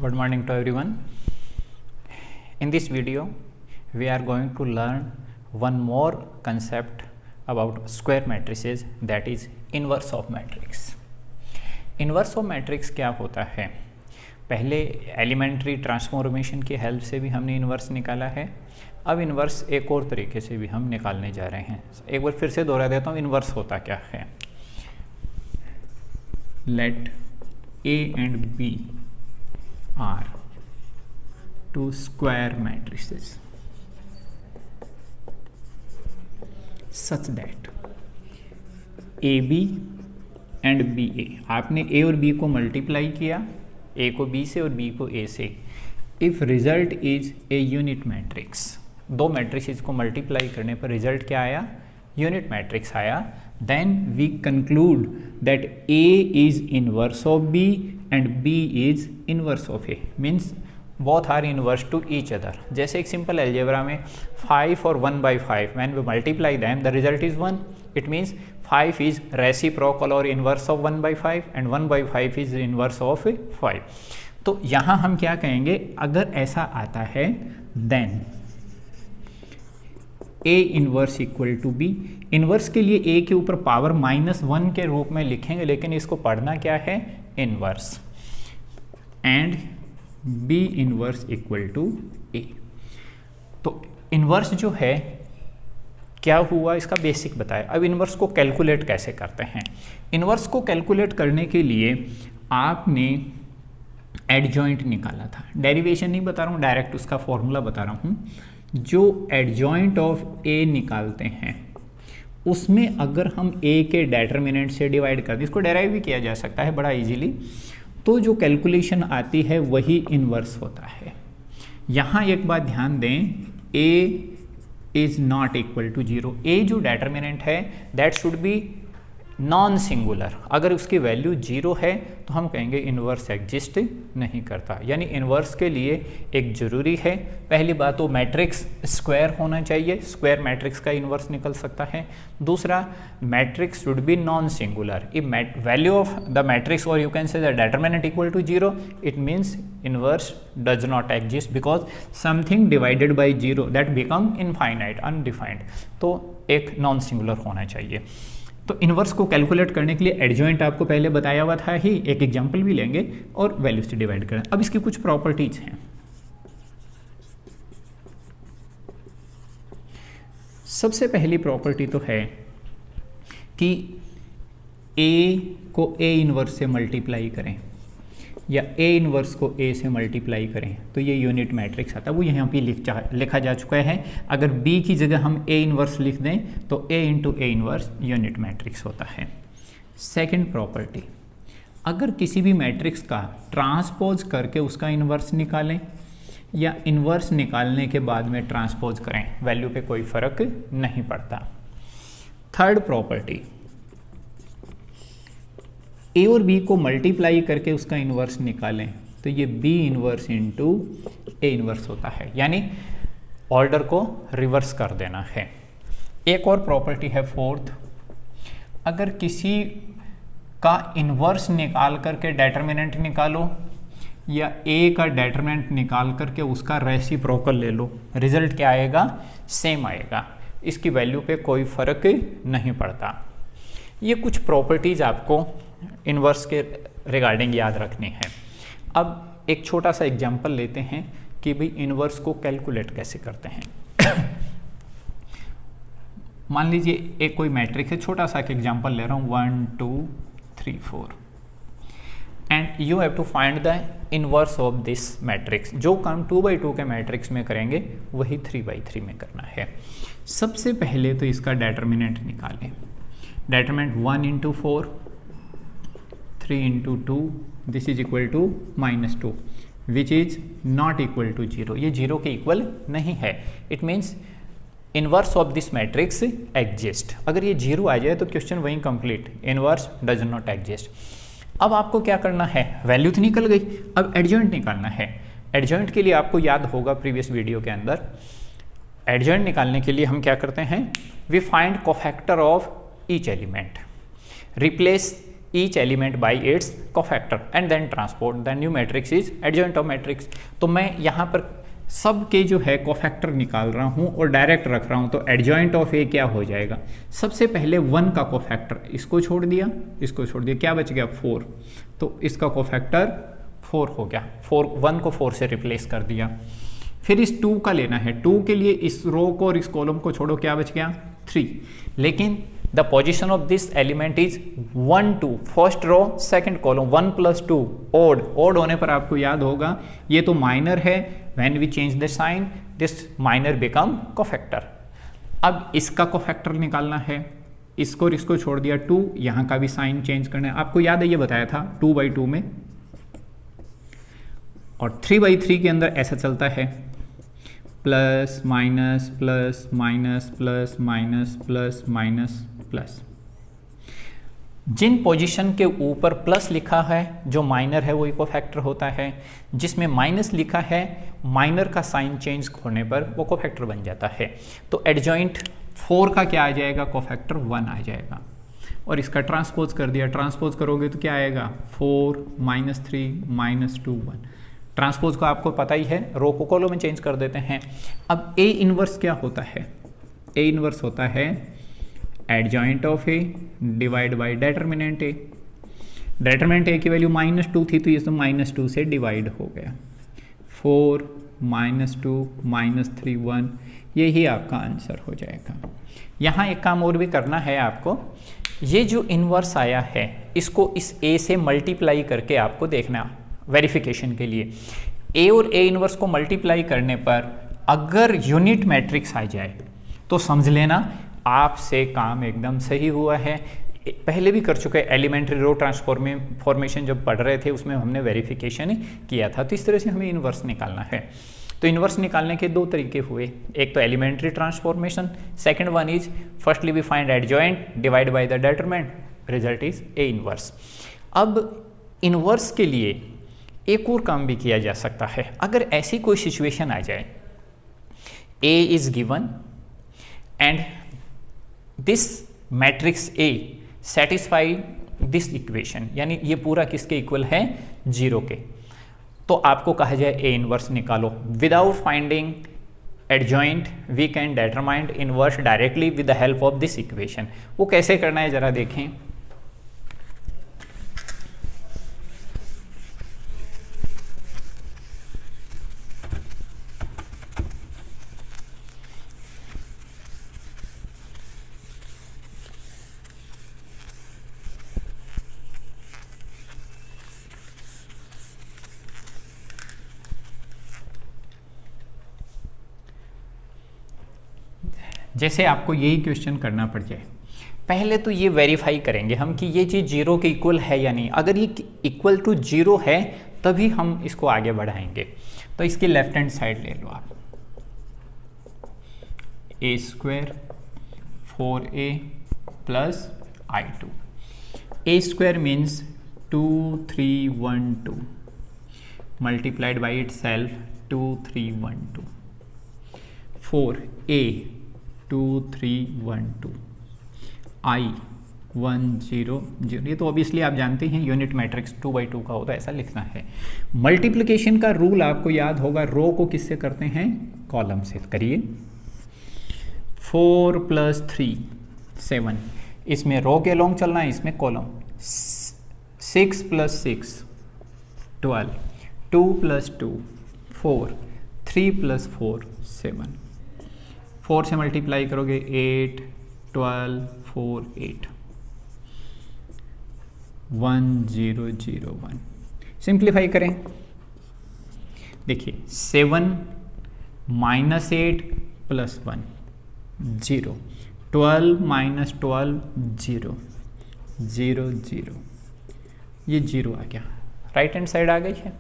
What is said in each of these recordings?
Good morning to everyone. In this video, we are going to learn one more concept about square matrices, that is inverse of matrix. Inverse of matrix क्या होता है? पहले elementary transformation की help से भी हमने inverse निकाला है, अब इन्वर्स एक और तरीके से भी हम निकालने जा रहे हैं. एक बार फिर से दोहरा देता हूँ, इन्वर्स होता क्या है. Let A and B are two square matrices such that AB and BA, आपने A और B को मल्टीप्लाई किया, A को B से और B को A से. If result is a unit matrix, दो मैट्रिसेस को मल्टीप्लाई करने पर रिजल्ट क्या आया? यूनिट मैट्रिक्स आया. Then we conclude that A is inverse of B and B is inverse of A, means both are inverse to each other. जैसे एक simple algebra में 5 और 1/5 when we multiply them the result is 1. It means 5 is reciprocal और inverse of 1/5 and 1/5 is inverse of 5. तो यहाँ हम क्या कहेंगे, अगर ऐसा आता है then A inverse equal to B. Inverse के लिए A के ऊपर पावर -1 के रूप में लिखेंगे, लेकिन इसको पढ़ना क्या है? Inverse. And B inverse equal to A. तो इनवर्स जो है क्या हुआ, इसका बेसिक बताया. अब इनवर्स को कैलकुलेट कैसे करते हैं? इनवर्स को कैलकुलेट करने के लिए आपने एडजॉइंट निकाला था. डेरिवेशन नहीं बता रहा हूँ, डायरेक्ट उसका फॉर्मूला बता रहा हूँ. जो एडजॉइंट ऑफ A निकालते हैं उसमें अगर हम A के डेटर्मिनेंट से डिवाइड कर दें, इसको डेराइव भी किया जा सकता है बड़ा इजीली, तो जो कैलकुलेशन आती है वही इनवर्स होता है. यहाँ एक बात ध्यान दें, A is not equal to 0. A जो डेटर्मिनेंट है that should be non singular. अगर उसकी वैल्यू 0 है तो हम कहेंगे इन्वर्स एग्जिस्ट नहीं करता. यानी इन्वर्स के लिए एक जरूरी है, पहली बात तो मैट्रिक्स स्क्वायर होना चाहिए, स्क्वायर मैट्रिक्स का इन्वर्स निकल सकता है. दूसरा, matrix should be non singular. If value of the matrix और you can say the determinant equal to 0, it means inverse does not exist because something divided by 0 that become infinite, undefined. तो एक non singular होना चाहिए. तो inverse को calculate करने के लिए एडजॉइंट आपको पहले बताया हुआ था ही, एक एग्जांपल भी लेंगे और वैल्यू से डिवाइड करें. अब इसकी कुछ प्रॉपर्टीज हैं. सबसे पहली प्रॉपर्टी तो है कि A को A इनवर्स से मल्टीप्लाई करें या A इनवर्स को A से मल्टीप्लाई करें तो ये यूनिट मैट्रिक्स आता है. वो यहाँ पे लिखा जा चुका है. अगर B की जगह हम A इनवर्स लिख दें तो A into A inverse unit matrix होता है. सेकंड प्रॉपर्टी, अगर किसी भी मैट्रिक्स का ट्रांसपोज करके उसका इनवर्स निकालें या इनवर्स निकालने के बाद में ट्रांसपोज करें, वैल्यू पे कोई फर्क नहीं पड़ता. थर्ड प्रॉपर्टी, A और B को मल्टीप्लाई करके उसका इन्वर्स निकालें तो ये B inverse into A inverse होता है, यानी ऑर्डर को रिवर्स कर देना है. एक और प्रॉपर्टी है फोर्थ, अगर किसी का इन्वर्स निकाल करके डेटर्मिनेंट निकालो या A का डेटर्मिनेंट निकाल करके उसका रेसिप्रोकल ले लो, रिजल्ट क्या आएगा? सेम आएगा. इसकी वैल्यू पे कोई फर्क नहीं पड़ता. ये कुछ प्रॉपर्टीज आपको इनवर्स के रिगार्डिंग याद रखनी है. अब एक छोटा सा एग्जांपल लेते हैं कि भाई इनवर्स को कैलकुलेट कैसे करते हैं. मान लीजिए एक कोई मैट्रिक्स है, छोटा सा एक एग्जांपल ले रहा हूँ 1 2 3 4 and you have to find the inverse of this matrix. जो काम 2/2 के मैट्रिक्स में करेंगे वही 3/3 में करना है. सबसे पहले तो इसका डेटर्मिनेंट निकालें. Determinant 1 into 4, 3 into 2, this is equal to -2 which is not equal to 0. ये 0 के इक्वल नहीं है. It means inverse of this matrix exist. अगर ये 0 आ जाए तो क्वेश्चन वहीं complete, inverse does not exist. अब आपको क्या करना है, वैल्यू तो निकल गई, अब एडजॉइंट निकालना है. एडजॉइंट के लिए आपको याद होगा प्रीवियस वीडियो के अंदर, एडजॉइंट निकालने के लिए हम क्या करते हैं, we find cofactor of each element. Replace each element by its cofactor and then transport the new matrix is adjoint of matrix। तो मैं यहाँ पर सब के जो है कोफैक्टर निकाल रहा हूँ और डायरेक्ट रख रहा हूँ, तो एडजॉइंट ऑफ ए क्या हो जाएगा, सबसे पहले 1 का कोफैक्टर इसको छोड़ दिया, इसको छोड़ दिया, क्या बच गया 4, तो इसका कोफैक्टर 4 हो गया, 1 को 4 से रिप्लेस कर दिया। फिर इस 2 का लेना है, 2 के लिए इस रो को और इस कॉलम को छोड़ो, क्या बच गया 3, लेकिन the position of this element is 1 2, first row second column, 1 + 2 odd होने पर आपको याद होगा ये तो माइनर है, when we change the sign this minor become cofactor. अब इसका कोफैक्टर निकालना है, इसको और इसको छोड़ दिया 2, यहाँ का भी साइन चेंज करना है, आपको याद है ये बताया था 2/2 में, और 3/3 के अंदर ऐसा चलता है plus minus plus minus plus minus plus minus plus. जिन पोजीशन के ऊपर प्लस लिखा है जो माइनर है वो कोफैक्टर होता है, जिसमें माइनस लिखा है माइनर का साइन चेंज होने पर वो कोफैक्टर बन जाता है। तो एडजॉइंट 4 का क्या आ जाएगा, कोफैक्टर 1 आ जाएगा, और इसका ट्रांसपोज कर दिया, ट्रांसपोज करोगे तो क्या आएगा 4 -3 -2 1। ट्रांसपोज को आपको पता ही है, रो को कॉलम में चेंज कर देते हैं। अब ए इनवर्स क्या होता है, ए इनवर्स होता है adjoint of A divide by determinant A. Determinant A की वैल्यू -2 थी, तो ये तो -2 से डिवाइड हो गया, 4 -2 -3 1, यही आपका आंसर हो जाएगा। यहाँ एक काम और भी करना है आपको, ये जो इनवर्स आया है इसको इस ए से मल्टीप्लाई करके आपको देखना वेरिफिकेशन के लिए। ए और ए इनवर्स को मल्टीप्लाई करने पर अगर यूनिट मैट्रिक्स आ जाए तो समझ लेना आपसे काम एकदम सही हुआ है। पहले भी कर चुके एलिमेंट्री रो ट्रांसफॉर्मेशन जब पढ़ रहे थे उसमें हमने वेरिफिकेशन किया था। तो इस तरह से हमें इनवर्स निकालना है। तो इनवर्स निकालने के 2 तरीके हुए, एक तो elementary transformation, second one is firstly we find adjoint divide by the determinant, result is a inverse. अब इनवर्स के लिए एक और काम भी किया जा सकता है। अगर ऐसी कोई सिचुएशन आ जाए, A is given and this matrix A satisfy this equation, यानी ये पूरा किसके इक्वल है 0 के, तो आपको कहा जाए A इनवर्स निकालो। Without finding adjoint we can determine inverse directly with the help of this equation. वो कैसे करना है जरा देखें। जैसे आपको यही क्वेश्चन करना पड़ जाए, पहले तो ये वेरीफाई करेंगे हम कि ये चीज़ 0 के इक्वल है या नहीं। अगर ये इक्वल टू 0 है तभी हम इसको आगे बढ़ाएंगे। तो इसकी लेफ्ट हैंड साइड ले लो आप, a² 4a + i2। a² means 2 3 1 2 multiplied by it self 2 3 1 2, 4a 2 3 1 2, i 1 0 0। ये तो ऑब्वियसली आप जानते हैं यूनिट मैट्रिक्स 2/2 का होता है, ऐसा लिखना है। मल्टीप्लिकेशन का रूल आपको याद होगा, रो को किससे करते हैं, कॉलम से करिए। 4 + 3 7, इसमें रो के अलोंग चलना है, इसमें कॉलम। 6 + 6 12, 2 + 2 4, 3 + 4 7, 4 से मल्टीप्लाई करोगे 8 12 4 8, 1 0 0 1। सिंप्लीफाई करें, देखिए 7 - 8 + 1 0, 12 - 12 0 0 0, ये 0 आ गया, राइट हैंड साइड आ गई है,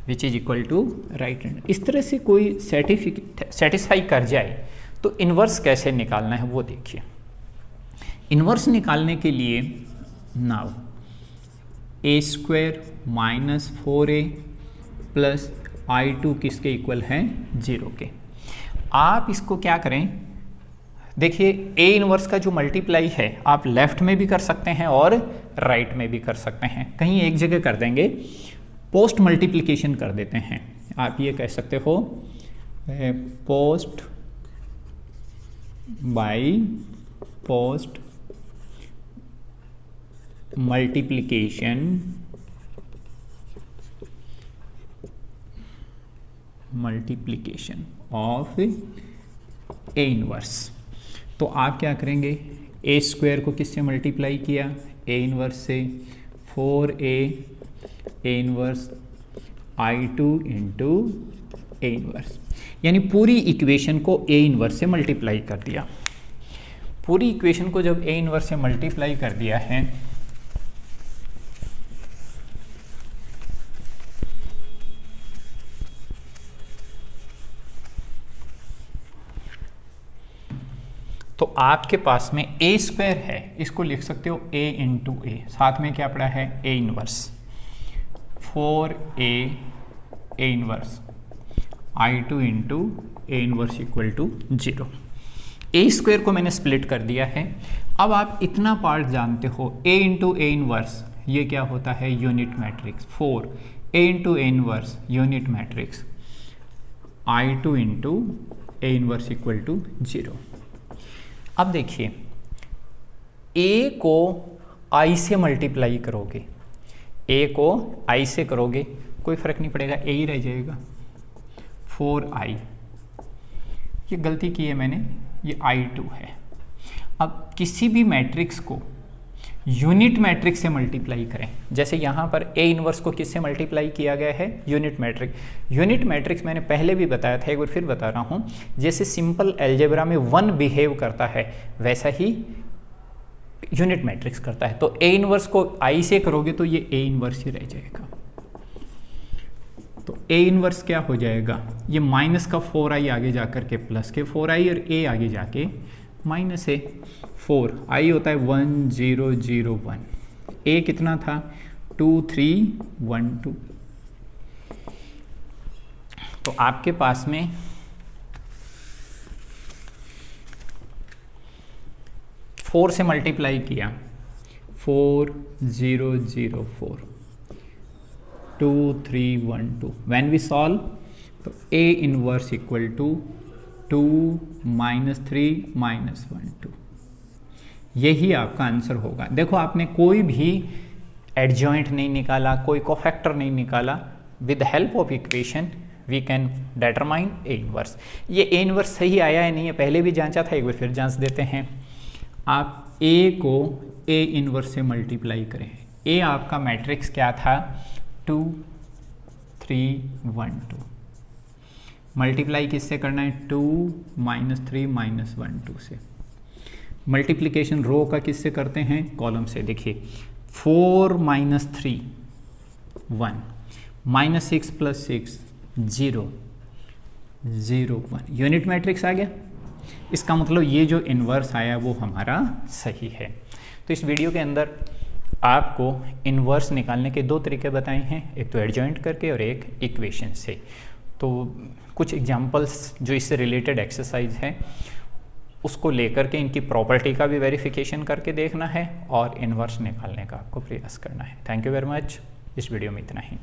which is equal to right hand. इस तरह से कोई सेटिस्फाई कर जाए तो इन्वर्स कैसे निकालना है वो देखिए। इन्वर्स निकालने के लिए नाउ a² - 4a + i2 किसके इक्वल है 0 के। आप इसको क्या करें, देखिए a इनवर्स का जो मल्टीप्लाई है आप लेफ्ट में भी कर सकते हैं और राइट में भी कर सकते हैं, कहीं एक जगह कर देंगे, पोस्ट मल्टीप्लिकेशन कर देते हैं। आप ये कह सकते हो post by post multiplication of A inverse. तो आप क्या करेंगे, ए स्क्वायर को किससे मल्टीप्लाई किया, ए इनवर्स से, 4a A inverse I2 into A inverse, यानी पूरी इक्वेशन को ए इनवर्स से मल्टीप्लाई कर दिया। पूरी इक्वेशन को जब ए इनवर्स से मल्टीप्लाई कर दिया है तो आपके पास में ए स्क्वायर है, इसको लिख सकते हो a इंटू ए, साथ में क्या पड़ा है A inverse, 4a A inverse I2 into A inverse equal to 0। A square को मैंने स्प्लिट कर दिया है। अब आप इतना पार्ट जानते हो, a इंटू ए इनवर्स ये क्या होता है unit matrix, 4a into A inverse unit matrix I2 into A inverse equal to 0। अब देखिए a को i से मल्टीप्लाई करोगे, a को i से करोगे कोई फर्क नहीं पड़ेगा, a ही रह जाएगा, 4i। ये गलती की है मैंने, ये I2 है। अब किसी भी मैट्रिक्स को यूनिट मैट्रिक्स से मल्टीप्लाई करें, जैसे यहाँ पर ए इनवर्स को किससे मल्टीप्लाई किया गया है, यूनिट मैट्रिक्स। यूनिट मैट्रिक्स मैंने पहले भी बताया था, एक बार फिर बता रहा हूँ, जैसे सिंपल अलजेब्रा में 1 बिहेव करता है वैसा ही यूनिट मैट्रिक्स करता है। तो ए इनवर्स को आई से करोगे तो ये ए इनवर्स ही रह जाएगा। तो ए इनवर्स क्या हो जाएगा, ये माइनस का 4i आगे जाकर के प्लस के 4i और ए आगे जाके माइनस ए, 4i होता है 1 0 0 1, ए कितना था 2 3 1 2। तो आपके पास में फोर से मल्टीप्लाई किया, 4 0 0 4 2 3 1 2। व्हेन वी सॉल्व तो ए इनवर्स इक्वल टू 2 -3 -1 2, यही आपका आंसर होगा। देखो आपने कोई भी एडजॉइंट नहीं निकाला, कोई कोफैक्टर नहीं निकाला, with help of equation we can determine A inverse. ये ए इनवर्स सही आया है नहीं है पहले भी जांचा था, एक बार फिर जांच देते हैं। आप ए को ए इनवर्स से मल्टीप्लाई करें, ए आपका मैट्रिक्स क्या था 2 3 1 2, मल्टीप्लाई किससे करना है 2 -3 -1 2 से। मल्टीप्लिकेशन रो का किससे करते हैं, कॉलम से। देखिए 4 -3 1 -6 + 6 0 0 1, यूनिट मैट्रिक्स आ गया। इसका मतलब ये जो इन्वर्स आया वो हमारा सही है। तो इस वीडियो के अंदर आपको इन्वर्स निकालने के 2 तरीके बताए हैं, एक तो एडजॉइंट करके और एक इक्वेशन से। तो कुछ एग्जांपल्स जो इससे रिलेटेड एक्सरसाइज है उसको लेकर के इनकी प्रॉपर्टी का भी वेरिफिकेशन करके देखना है और इन्वर्स निकालने का आपको प्रयास करना है। Thank you very much. इस वीडियो में इतना ही।